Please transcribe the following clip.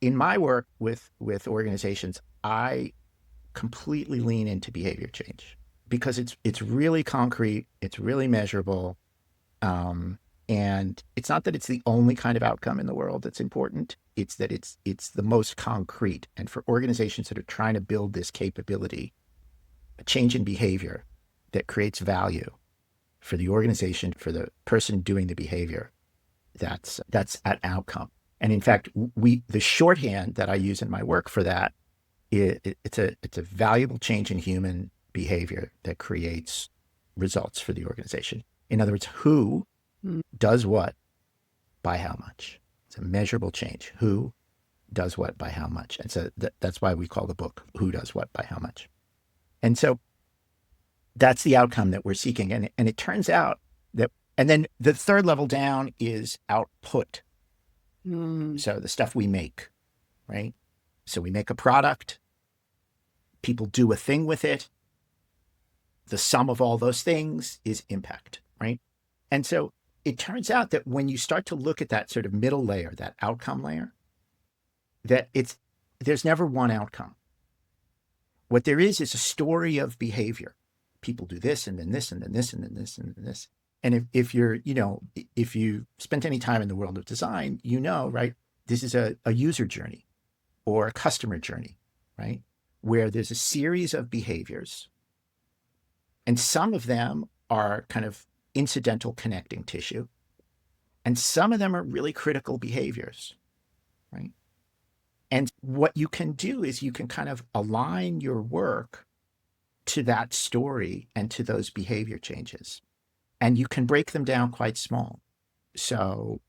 in my work with organizations, I completely lean into behavior change because it's really concrete, it's really measurable, and it's not that it's the only kind of outcome in the world that's important. It's that it's the most concrete. And for organizations that are trying to build this capability, a change in behavior that creates value for the organization, for the person doing the behavior, that's an outcome. And in fact, the shorthand that I use in my work for that, it's a valuable change in human behavior that creates results for the organization. In other words, who Mm. does what by how much? It's a measurable change. Who does what by how much? And so that's why we call the book "Who Does What by How Much." And so that's the outcome that we're seeking. And it turns out that, and then the third level down is output. Mm. So the stuff we make, right? So we make a product, people do a thing with it. The sum of all those things is impact, right? And so it turns out that when you start to look at that sort of middle layer, that outcome layer, that there's never one outcome. What there is a story of behavior. People do this and then this and then this and then this and then this. And if you're, if you spent any time in the world of design, right, this is a user journey or a customer journey, right? Where there's a series of behaviors, and some of them are kind of incidental connecting tissue, and some of them are really critical behaviors, right? And what you can do is you can kind of align your work to that story and to those behavior changes. And you can break them down quite small. So